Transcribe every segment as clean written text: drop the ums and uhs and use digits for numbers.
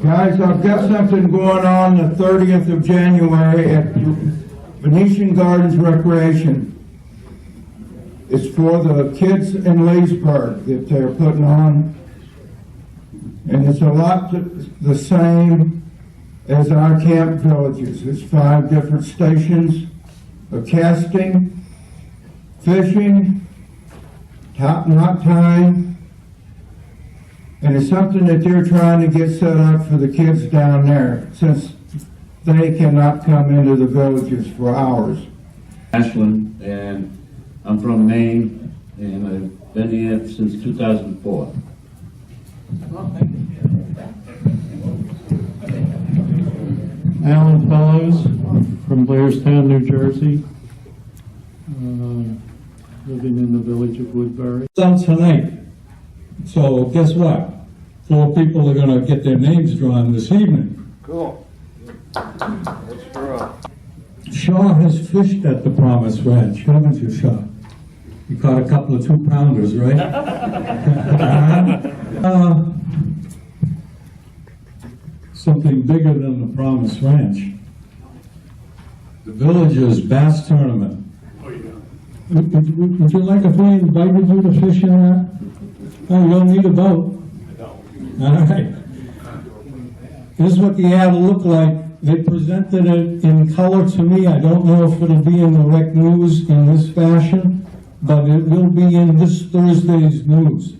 Guys, I've got something going on the 30th of January at Venetian Gardens Recreation. It's for the kids in Leesburg that they're putting on. And it's a lot the same as our camp villages. It's 5 different stations of casting, fishing, top knot tying, and it's something that they're trying to get set up for the kids down there, since they cannot come into the villages for hours. Ashland, and I'm from Maine, and I've been here since 2004. Alan Fellows from Blairstown, New Jersey, living in the village of Woodbury. Out tonight. So guess what? 4 people are going to get their names drawn this evening. Cool. Let's draw. Shaw has fished at the Promise Ranch, haven't you, Shaw? You caught a couple of 2-pounders, right? Something bigger than the Promise Ranch. The Villages Bass Tournament. Would you like if we invited you to fish in that? Oh, you don't need a boat. All right. This is what the ad will look like. They presented it in color to me. I don't know if it'll be in the Rec News in this fashion, but it will be in this Thursday's news.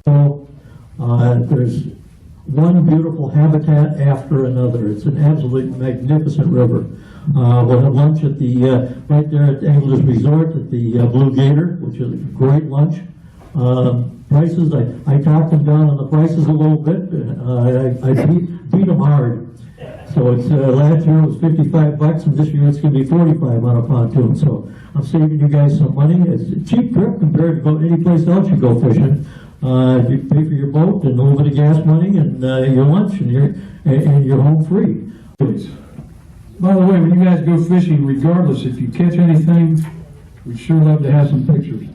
So there's one beautiful habitat after another. It's an absolutely magnificent river. We'll have lunch at the right there at Anglers Resort at the Blue Gator, which is a great lunch. Prices, I talked them down on the prices a little bit. I beat them hard. So it's last year it was $55, and this year it's going to be $45 on a pontoon. So I'm saving you guys some money. It's a cheap trip compared to any place else you go fishing. You pay for your boat and a little bit of gas money and your lunch, and you're home free. By the way, when you guys go fishing, regardless if you catch anything, we'd sure love to have some pictures.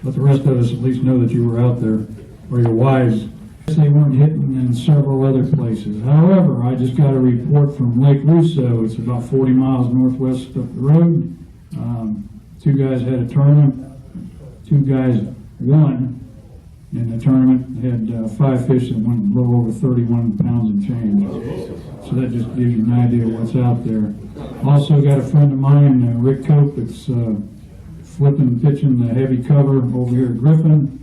Let the rest of us at least know that you were out there, or your wives. They weren't hitting in several other places. However, I just got a report from Lake Russo. It's about 40 miles northwest up the road. 2 guys had a tournament. 2 guys won in the tournament. Had 5 fish that went a little over 31 pounds and change. So that just gives you an idea of what's out there. Also got a friend of mine, Rick Cope, that's flipping and pitching the heavy cover over here at Griffin.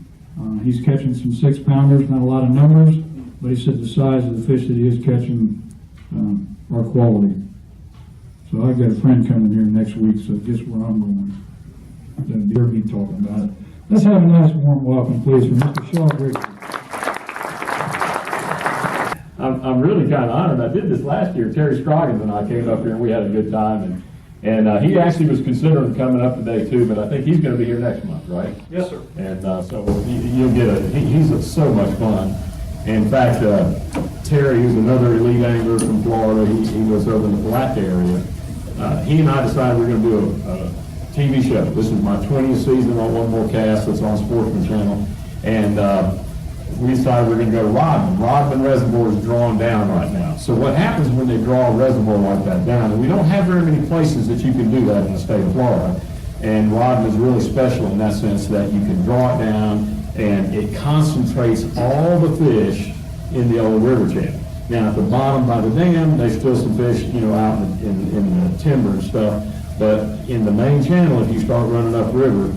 He's catching some 6-pounders, not a lot of numbers, but he said the size of the fish that he is catching are quality. So I've got a friend coming here next week, so guess where I'm going. You'll hear me talking about it. Let's have a nice warm welcome, please, from Mr. Shaw Grigsby. I'm really kind of honored. I did this last year. Terry Scroggins and I came up here and we had a good time, and he actually was considering coming up today too, but I think he's going to be here next month, right? Yes, sir. And so you'll get he's so much fun. In fact, Terry, who's another elite angler from Florida, he lives over in the Black area. He and I decided we're going to do a TV show. This is my 20th season on One More Cast. That's on Sportsman Channel, and we decided we're going to go to Rodman. Rodman Reservoir is drawn down right now. So what happens when they draw a reservoir like that down, and we don't have very many places that you can do that in the state of Florida, and Rodman is really special in that sense that you can draw it down and it concentrates all the fish in the old river channel. Now at the bottom by the dam, there's still some fish, out in the timber and stuff, but in the main channel, if you start running upriver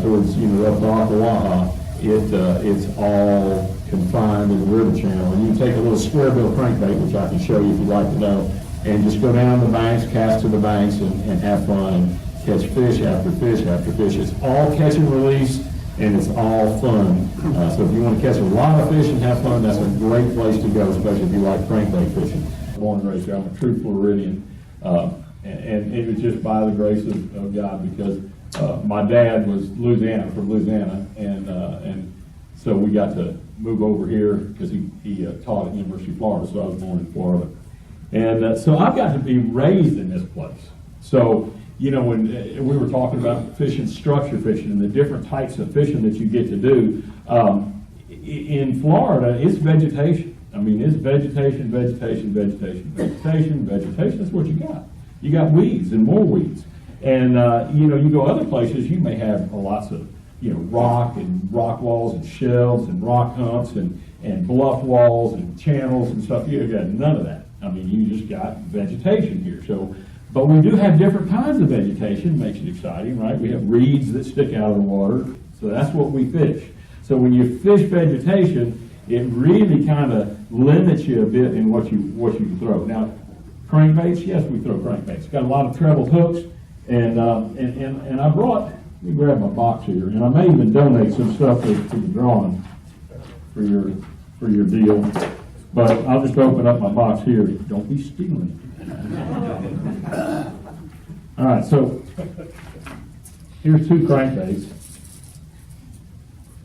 towards, up to Ocklawaha, it's all confined in the river channel. And you take a little square bill crankbait, which I can show you if you'd like to know, and just go down the banks, cast to the banks, and have fun and catch fish after fish after fish. It's all catch and release, and it's all fun. So if you want to catch a lot of fish and have fun, that's a great place to go, especially if you like crankbait fishing. Born and raised here. I'm a true Floridian, and it was just by the grace of God, because my dad was from Louisiana, and so we got to move over here because he taught at University of Florida, so I was born in Florida. And so I've got to be raised in this place. So, when we were talking about fishing, structure fishing, and the different types of fishing that you get to do, in Florida, it's vegetation. I mean, it's vegetation, vegetation, vegetation, vegetation, vegetation, that's what you got. You got weeds and more weeds. And, you know, you go other places, you may have lots of, you know, rock and rock walls and shelves and rock humps and bluff walls and channels and stuff. You got none of that. I mean, you just got vegetation here. So, but we do have different kinds of vegetation, makes it exciting, right? We have reeds that stick out of the water, so that's what we fish. So when you fish vegetation, it really kind of limits you a bit in what you can throw. Now, crankbaits, yes, we throw crankbaits. Got a lot of treble hooks, and I brought. Let me grab my box here, and I may even donate some stuff to the drawing for your deal. But I'll just open up my box here. Don't be stealing. All right, so here's 2 crankbaits.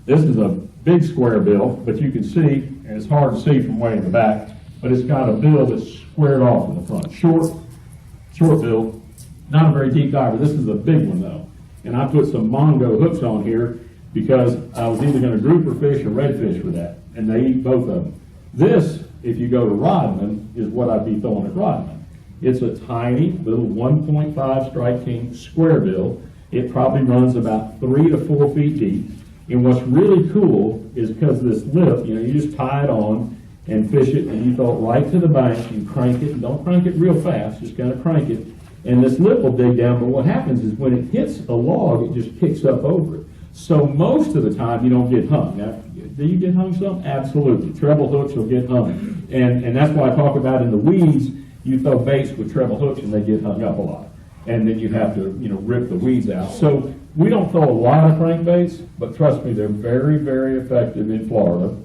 This is a big square bill, but you can see, and it's hard to see from way in the back, but it's got a bill that's squared off in the front. Short bill, not a very deep diver. This is a big one though. And I put some Mongo hooks on here because I was either going to grouper fish or redfish with that, and they eat both of them. This, if you go to Rodman, is what I'd be throwing at Rodman. It's a tiny little 1.5 Strike King square bill. It probably runs about 3 to 4 feet deep. And what's really cool is because this lip, you know, you just tie it on and fish it, and you throw it right to the bank and crank it. And don't crank it real fast, just kind of crank it. And this lip will dig down, but what happens is when it hits a log, it just kicks up over it. So most of the time, you don't get hung. Now, do you get hung some? Absolutely. Treble hooks will get hung. And that's why I talk about in the weeds, you throw baits with treble hooks and they get hung up a lot. And then you have to, you know, rip the weeds out. So we don't throw a lot of crankbaits, but trust me, they're very, very effective in Florida.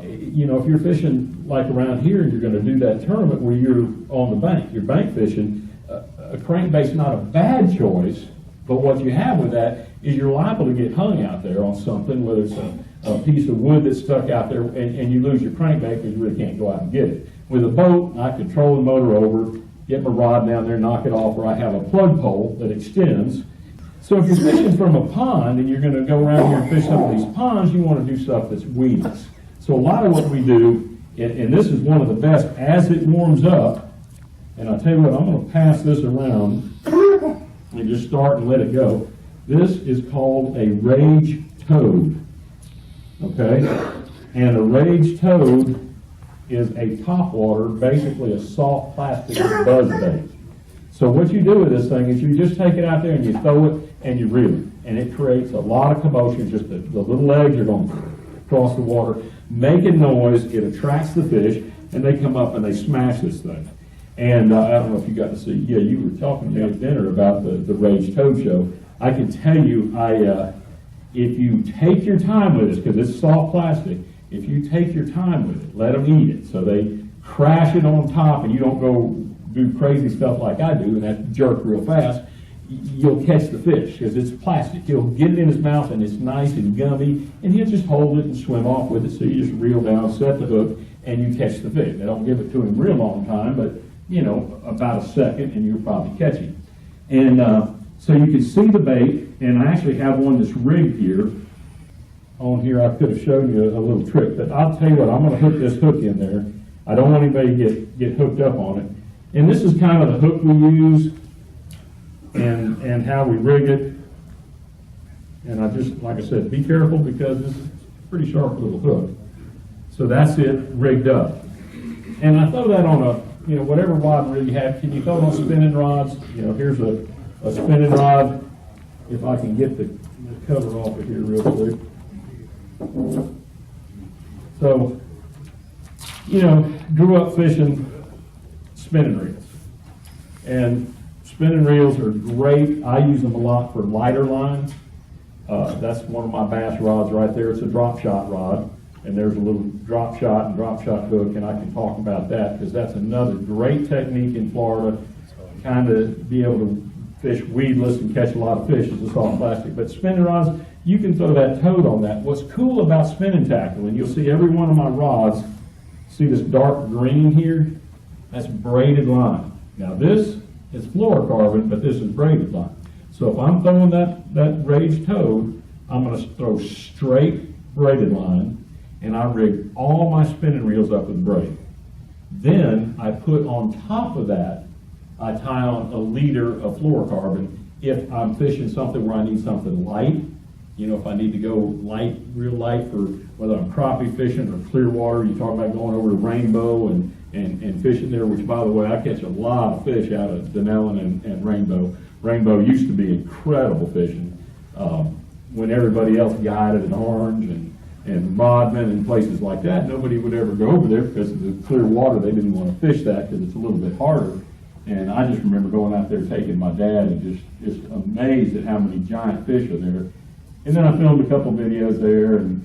You know, if you're fishing like around here and you're going to do that tournament where you're on the bank, you're bank fishing, a crankbait's not a bad choice, but what you have with that is you're liable to get hung out there on something, whether it's a piece of wood that's stuck out there and you lose your crankbait because you really can't go out and get it. With a boat, I control the motor over, get my rod down there, knock it off, or I have a plug pole that extends. So if you're fishing from a pond and you're going to go around here and fish some of these ponds, you want to do stuff that's weeds. So a lot of what we do, and this is one of the best, as it warms up, and I'll tell you what, I'm going to pass this around and just start and let it go. This is called a rage toad, okay? And a rage toad is a topwater, basically a soft plastic buzz bait. So what you do with this thing is you just take it out there and you throw it and you reel it. And it creates a lot of commotion, just the little legs are going across the water, making noise, it attracts the fish, and they come up and they smash this thing. And I don't know if you got to see, yeah, you were talking to me at dinner about the Rage Toad Show. I can tell you, if you take your time with this, because it's soft plastic, if you take your time with it, let them eat it. So they crash it on top and you don't go do crazy stuff like I do and have to jerk real fast, you'll catch the fish because it's plastic. He'll get it in his mouth and it's nice and gummy and he'll just hold it and swim off with it. So you just reel down, set the hook, and you catch the fish. They don't give it to him real long time, but you know, about a second and you'll probably catch him. And so you can see the bait, and I actually have one that's rigged here. On here, I could have shown you a little trick, but I'll tell you what, I'm going to hook this hook in there. I don't want anybody to get hooked up on it. And this is kind of the hook we use and how we rig it. And I just, like I said, be careful because this is a pretty sharp little hook. So that's it rigged up. And I throw that on a, you know, whatever rod rig you have. Can you throw it on spinning rods? You know, here's a spinning rod. If I can get the cover off of here real quick. So, you know, grew up fishing spinning reels. And spinning reels are great. I use them a lot for lighter lines. That's one of my bass rods right there. It's a drop shot rod. And there's a little drop shot and drop shot hook, and I can talk about that because that's another great technique in Florida, kind of be able to fish weedless and catch a lot of fish as a soft plastic. But spinning rods, you can throw that toad on that. What's cool about spinning tackle, and you'll see every one of my rods, see this dark green here? That's braided line. Now this is fluorocarbon, but this is braided line. So if I'm throwing that rage toad, I'm going to throw straight braided line. and I rig all my spinning reels up with braid. Then I put on top of that, I tie on a liter of fluorocarbon if I'm fishing something where I need something light. You know, if I need to go light, real light, for whether I'm crappie fishing or clear water. You talk about going over to Rainbow and fishing there, which, by the way, I catch a lot of fish out of Denellen and Rainbow. Rainbow used to be incredible fishing when everybody else guided in Orange and Rodman and places like that. Nobody would ever go over there because of the clear water. They didn't want to fish that because it's a little bit harder. And I just remember going out there taking my dad and just amazed at how many giant fish are there. And then I filmed a couple videos there, and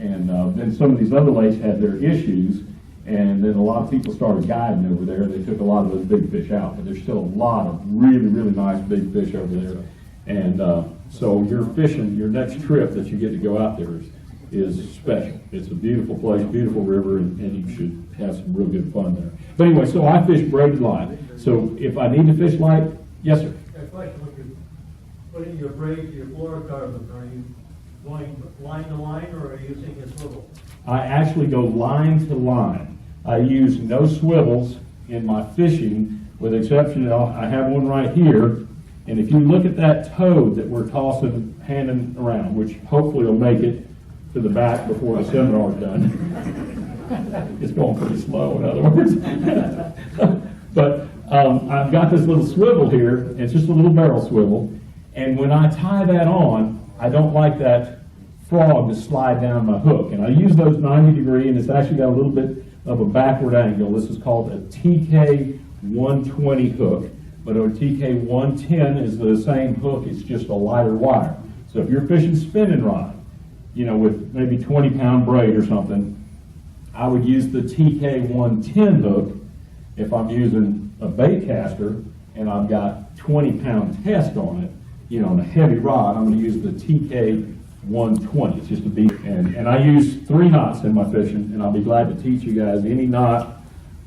then some of these other lakes had their issues, and then a lot of people started guiding over there. They took a lot of those big fish out, but there's still a lot of really, really nice big fish over there. And so your fishing, your next trip that you get to go out there is special. It's a beautiful place, beautiful river, and you should have some real good fun there. But anyway, so I fish braided line. So if I need to fish light, yes, sir. A question, when you put in your braid, your fluorocarbon, are you going line to line, or are you using a swivel? I actually go line to line. I use no swivels in my fishing, with the exception of, I have one right here, and if you look at that toad that we're tossing, handing around, which hopefully will make it to the back before the seminar's done. It's going pretty slow, in other words. But I've got this little swivel here, and it's just a little barrel swivel, and when I tie that on, I don't like that frog to slide down my hook. And I use those 90 degree, and it's actually got a little bit of a backward angle. This is called a TK 120 hook, but a TK 110 is the same hook, it's just a lighter wire. So if you're fishing spinning rod, you know, with maybe 20-pound braid or something, I would use the TK 110 hook. If I'm using a bait caster and I've got 20-pound test on it, you know, on a heavy rod, I'm going to use the TK 120. It's just a beat. And I use 3 knots in my fishing, and I'll be glad to teach you guys any knot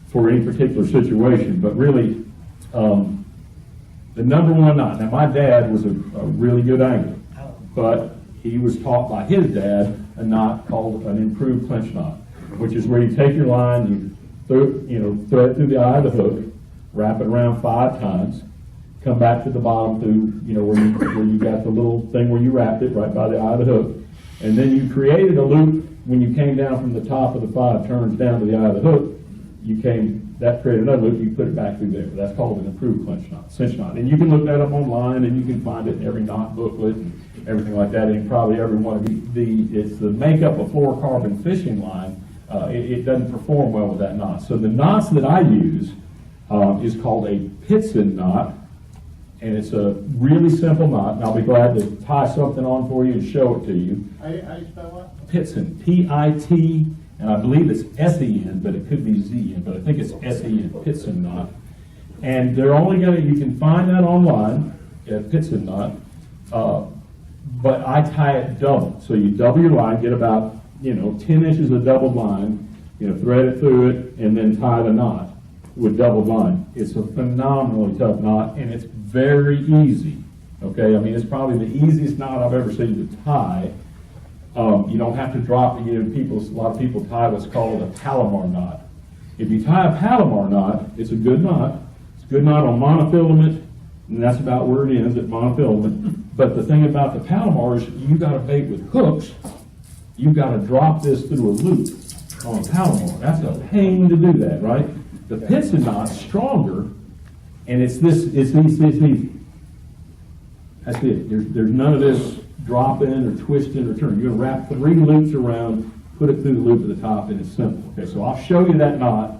for any particular situation. But really, the number 1 knot. Now, my dad was a really good angler, but he was taught by his dad a knot called an improved clinch knot, which is where you take your line, throw it through the eye of the hook, wrap it around 5 times, come back to the bottom through, you know, where you got the little thing where you wrapped it right by the eye of the hook, and then you created a loop when you came down from the top of the 5 turns down to the eye of the hook. That created another loop. You put it back through there. That's called an improved clinch knot, cinch knot. And you can look that up online, and you can find it in every knot booklet and everything like that. And probably every one of it's the makeup of fluorocarbon fishing line. It doesn't perform well with that knot. So the knots that I use is called a Pitson knot, and it's a really simple knot. And I'll be glad to tie something on for you and show it to you. How do you spell what? Pitson, P-I-T, and I believe it's S-E-N, but it could be Z-N, but I think it's S-E-N, Pitson knot. And they're only you can find that online, Pitson knot, but I tie it double. So you double your line, get about, 10 inches of doubled line, thread it through it, and then tie the knot with doubled line. It's a phenomenally tough knot, and it's very easy, okay? I mean, it's probably the easiest knot I've ever seen to tie. You don't have to drop it. A lot of people tie what's called a Palomar knot. If you tie a Palomar knot, it's a good knot. It's a good knot on monofilament, and that's about where it ends, at monofilament. But the thing about the Palomar is you got to bait with hooks. You've got to drop this through a loop on a Palomar. That's a pain to do that, right? The Pitson knot's stronger, and it's easy. That's it. There's none of this dropping or twisting or turning. You're going to wrap 3 loops around, put it through the loop at the top, and it's simple. Okay, so I'll show you that knot,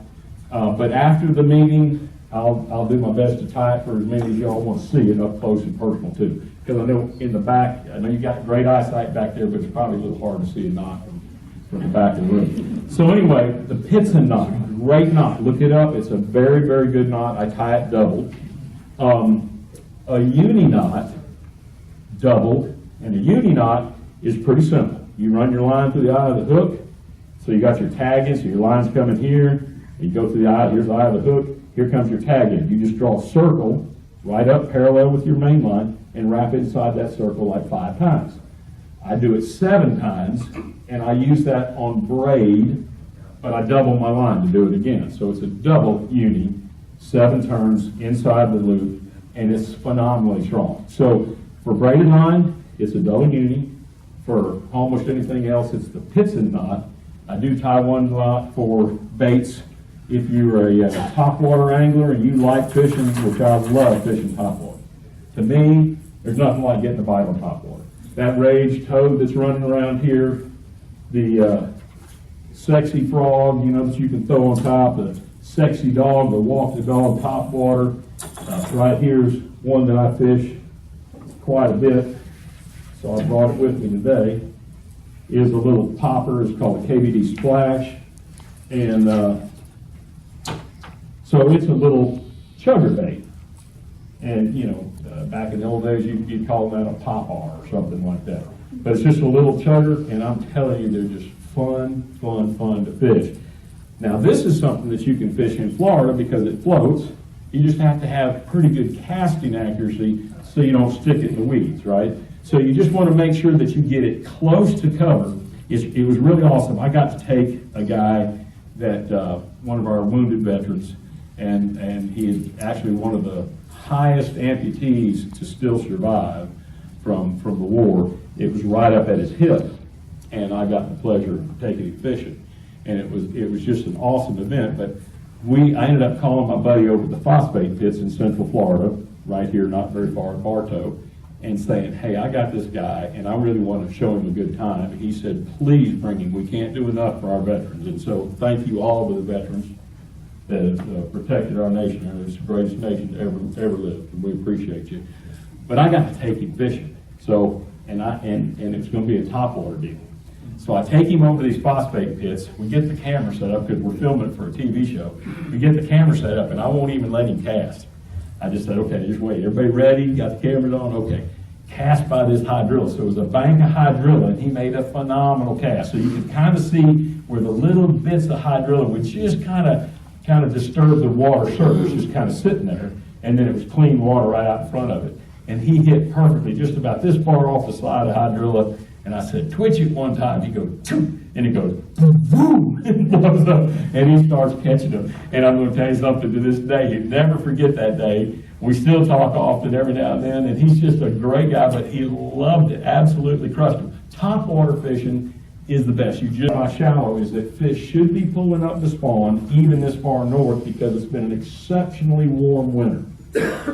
but after the meeting, I'll do my best to tie it for as many of y'all want to see it up close and personal too. Because I know in the back, I know you got great eyesight back there, but it's probably a little hard to see a knot from the back of the room. So anyway, the Pitson knot, great knot. Look it up. It's a very, very good knot. I tie it doubled. A uni knot, doubled, and a uni knot is pretty simple. You run your line through the eye of the hook. So you got your tag in, so your line's coming here. You go through the eye, here's the eye of the hook. Here comes your tag in. You just draw a circle right up parallel with your main line and wrap inside that circle like 5 times. I do it 7 times, and I use that on braid, but I double my line to do it again. So it's a double uni, 7 turns inside the loop, and it's phenomenally strong. So for braided line, it's a double uni. For almost anything else, it's the Pitson knot. I do tie one knot for baits. If you're a topwater angler and you like fishing, which I love fishing topwater, to me, there's nothing like getting a bite on topwater. That rage toad that's running around here, the sexy frog, that you can throw on top, the sexy dog, the walk the dog topwater. Right here's one that I fish quite a bit, so I brought it with me today. Is a little popper. It's called a KBD Splash, and so it's a little chugger bait. And back in the old days, you'd call that a popar or something like that. But it's just a little chugger, and I'm telling you, they're just fun to fish. Now, this is something that you can fish in Florida because it floats. You just have to have pretty good casting accuracy so you don't stick it in the weeds, right? So you just want to make sure that you get it close to cover. It was really awesome. I got to take a guy that, one of our wounded veterans, and he is actually one of the highest amputees to still survive from the war. It was right up at his hip, and I got the pleasure of taking him fishing. And it was just an awesome event. But I ended up calling my buddy over at the phosphate pits in Central Florida, right here, not very far at Bartow, and saying, hey, I got this guy, and I really want to show him a good time. And he said, please bring him. We can't do enough for our veterans. And so thank you all to the veterans that have protected our nation. And it's the greatest nation to ever live, and we appreciate you. But I got to take him fishing. So, and it's going to be a topwater deal. So I take him over these phosphate pits. We get the camera set up because we're filming it for a TV show. We get the camera set up, and I won't even let him cast. I just said, okay, just wait. Everybody ready? Got the cameras on? Okay. Cast by this hydrilla. So it was a bank of hydrilla, and he made a phenomenal cast. So you can kind of see where the little bits of hydrilla would just kind of disturb the water surface, just kind of sitting there, and then it was clean water right out in front of it. And he hit perfectly, just about this far off the side of hydrilla. And I said, twitch it one time. He goes, and it goes, boom, and blows up, and he starts catching them. And I'm going to tell you something, to this day, he'd never forget that day. We still talk often every now and then, and he's just a great guy, but he loved it, absolutely crushed him. Top water fishing is the best. My shallow is that fish should be pulling up to spawn, even this far north, because it's been an exceptionally warm winter.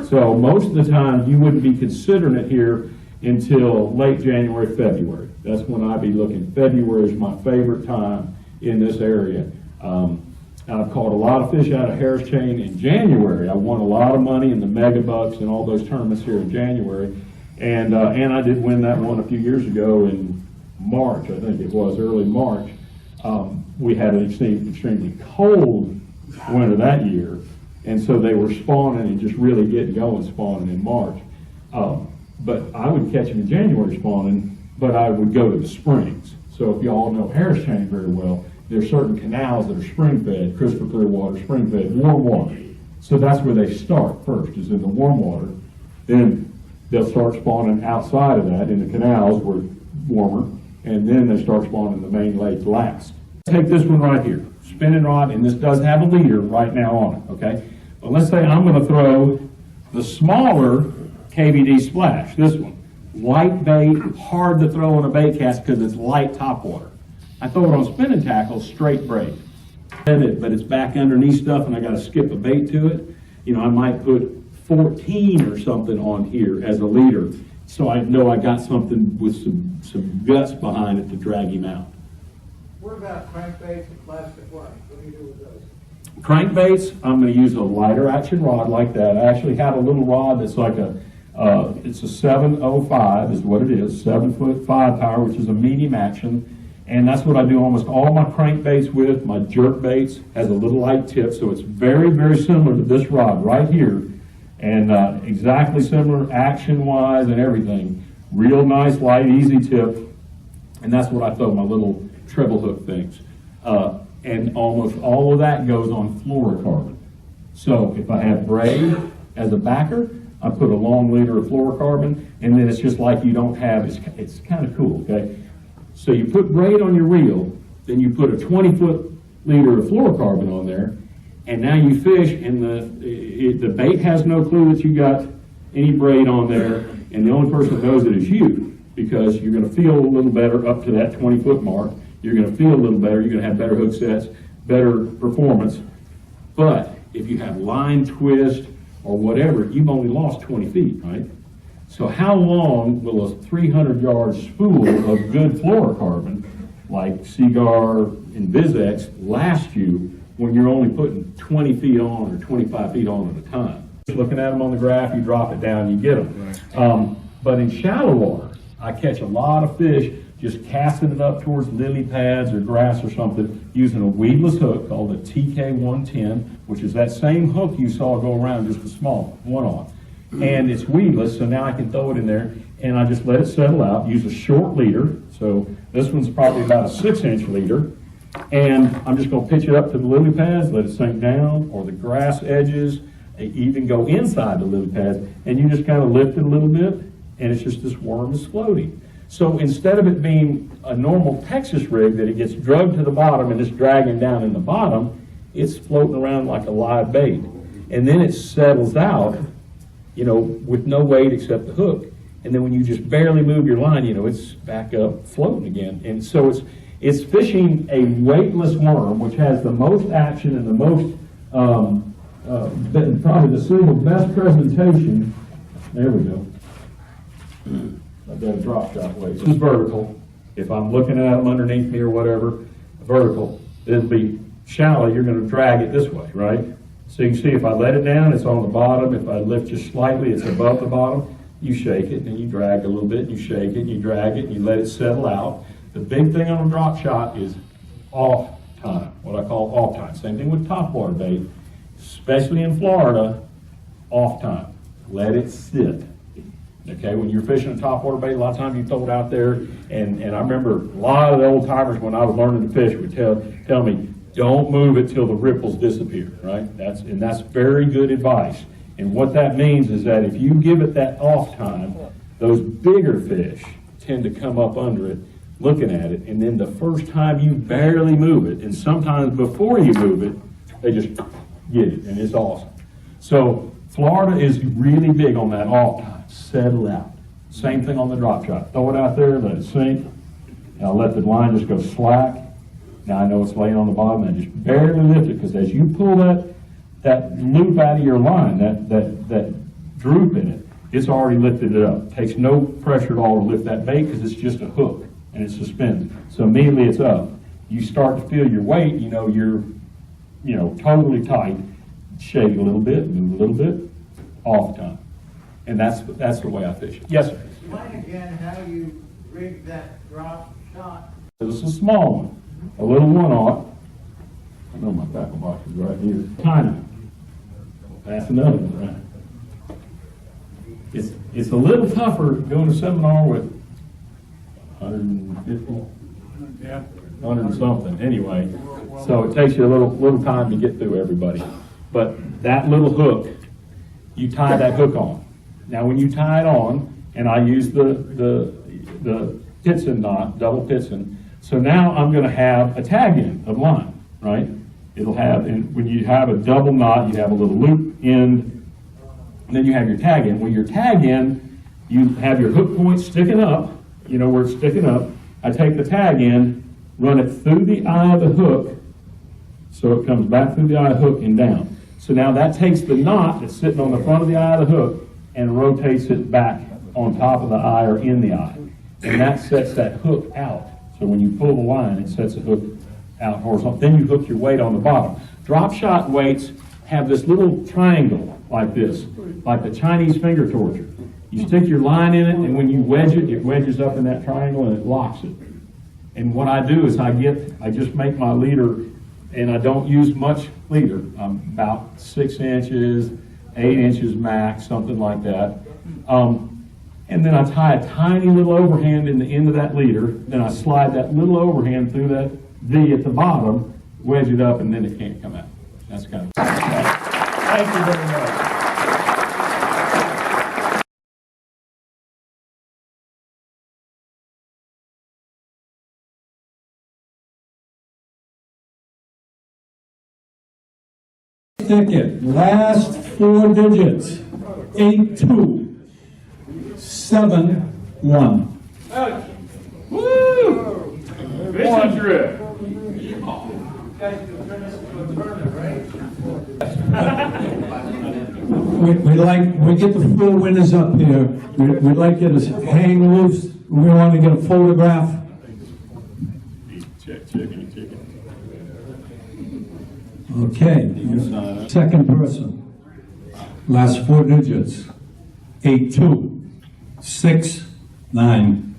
So most of the time, you wouldn't be considering it here until late January, February. That's when I'd be looking. February is my favorite time in this area. I've caught a lot of fish out of Harris Chain in January. I won a lot of money in the Mega Bucks and all those tournaments here in January. And I did win that one a few years ago in March, I think it was, early March. We had an extremely cold winter that year, and so they were spawning and just really getting going spawning in March. But I would catch them in January spawning, but I would go to the springs. So if you all know Harris Chain very well, there's certain canals that are spring-fed, crystal clear water, spring-fed, warm water. So that's where they start first, is in the warm water. Then they'll start spawning outside of that in the canals where it's warmer, and then they start spawning in the main lakes last. Take this one right here, spinning rod, and this does have a leader right now on it, okay? But let's say I'm going to throw the smaller KBD Splash, this one. Light bait, hard to throw on a bait cast because it's light topwater. I throw it on spinning tackle, straight braid. But it's back underneath stuff and I got to skip a bait to it. I might put 14 or something on here as a leader, so I know I got something with some guts behind it to drag him out. What about crankbaits and plastic line? What do you do with those? Crankbaits, I'm going to use a lighter action rod like that. I actually have a little rod that's like it's a 705 is what it is, 7'5" power, which is a medium action. And that's what I do almost all my crankbaits with. My jerk baits has a little light tip, so it's very, very similar to this rod right here. And exactly similar action-wise and everything. Real nice, light, easy tip. And that's what I throw my little treble hook things. And almost all of that goes on fluorocarbon. So if I have braid as a backer, I put a long leader of fluorocarbon, and then it's just like you don't have, it's kind of cool, okay? So you put braid on your reel, then you put a 20-foot leader of fluorocarbon on there, and now you fish, and the bait has no clue that you got any braid on there, and the only person that knows it is you, because you're gonna feel a little better up to that 20-foot mark. You're gonna feel a little better, you're gonna have better hook sets, better performance. But if you have line twist or whatever, you've only lost 20 feet, right? So how long will a 300-yard spool of good fluorocarbon, like Seagar and Vizex, last you when you're only putting 20 feet on or 25 feet on at a time? Just looking at them on the graph, you drop it down, you get them. But in shallow water, I catch a lot of fish just casting it up towards lily pads or grass or something using a weedless hook called a TK110, which is that same hook you saw go around, just a small one-off. And it's weedless, so now I can throw it in there and I just let it settle out, use a short leader. So this one's probably about a 6-inch leader. And I'm just gonna pitch it up to the lily pads, let it sink down, or the grass edges, even go inside the lily pads, and you just kind of lift it a little bit, and it's just this worm is floating. So instead of it being a normal Texas rig that it gets drugged to the bottom and it's dragging down in the bottom, it's floating around like a live bait. And then it settles out, you know, with no weight except the hook. And then when you just barely move your line, you know, it's back up floating again. And so it's fishing a weightless worm, which has the most action and the most, probably the single best presentation. There we go. I've got a drop shot weight. This is vertical. If I'm looking at them underneath me or whatever, vertical. It'll be shallow, you're going to drag it this way, right? So you can see if I let it down, it's on the bottom. If I lift just slightly, it's above the bottom. You shake it, and you drag a little bit, and you shake it, and you drag it, and you let it settle out. The big thing on a drop shot is off time, what I call off time. Same thing with topwater bait, especially in Florida, off time. Let it sit. Okay, when you're fishing a topwater bait, a lot of times you throw it out there, and I remember a lot of the old timers when I was learning to fish would tell me, don't move it till the ripples disappear, right? That's very good advice. And what that means is that if you give it that off time, those bigger fish tend to come up under it, looking at it, and then the first time you barely move it, and sometimes before you move it, they just get it, and it's awesome. So Florida is really big on that off time. Settle out. Same thing on the drop shot. Throw it out there, let it sink, and I'll let the line just go slack. Now I know it's laying on the bottom, and I just barely lift it, because as you pull that loop out of your line, that droop in it, it's already lifted it up. It takes no pressure at all to lift that bait, because it's just a hook, and it's suspended. So immediately it's up. You start to feel your weight, you know, you're, you know, totally tight. Shake a little bit, move a little bit, off time. And that's the way I fish it. Yes, sir. Explain again how you rig that drop shot. This is a small one, a little one-aught. I know my tackle box is right here. Tiny. That's another one, right? It's a little tougher doing a seminar with 150, 100 and something. Anyway, so it takes you a little time to get through everybody. But that little hook, you tie that hook on. Now, when you tie it on, and I use the pitson knot, double pitson, so now I'm going to have a tag end of line, right? It'll have, and when you have a double knot, you have a little loop end, and then you have your tag end. When your tag end, you have your hook point sticking up, you know where it's sticking up. I take the tag end, run it through the eye of the hook, so it comes back through the eye of the hook and down. So now that takes the knot that's sitting on the front of the eye of the hook and rotates it back on top of the eye or in the eye. And that sets that hook out. So when you pull the line, it sets the hook out horizontal. Then you hook your weight on the bottom. Drop shot weights have this little triangle like this, like the Chinese finger torture. You stick your line in it, and when you wedge it, it wedges up in that triangle and it locks it. And what I do is I just make my leader, and I don't use much leader. I'm about 6 inches, 8 inches max, something like that. And then I tie a tiny little overhand in the end of that leader. Then I slide that little overhand through that V at the bottom, wedge it up, and then it can't come out. That's kind of. Thank you very much. ticket, last four digits, 8271. Woo! Fishing trip. We get the four winners up here. We'd like you to hang loose. We want to get a photograph. Check. Okay, second person, last four digits, 8269.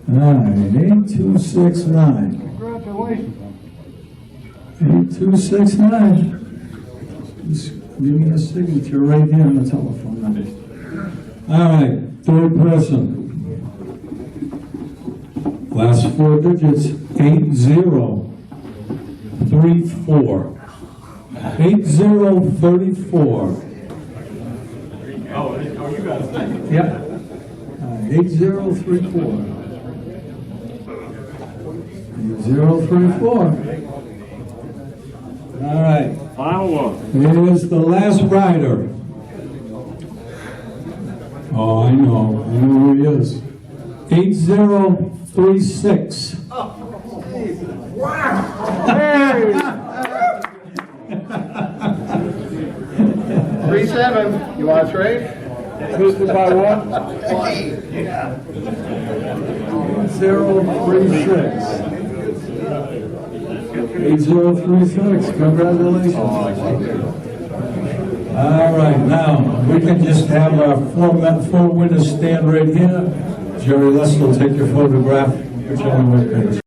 All right, 8269. Congratulations. 8269. Just give me a signature right here on the telephone number. All right, third person. Last four digits, 8034. 8034. Oh, you got it. Yep. 8034. 8034. All right. Final one. Here's the last rider. Oh, I know who he is. 8036. Wow! 3-7. You want to trade? Missed it by one? 8036. 8036. Congratulations. All right, now we can just have our four winners stand right here. Jerry Less will take your photograph. Put you on the webpage.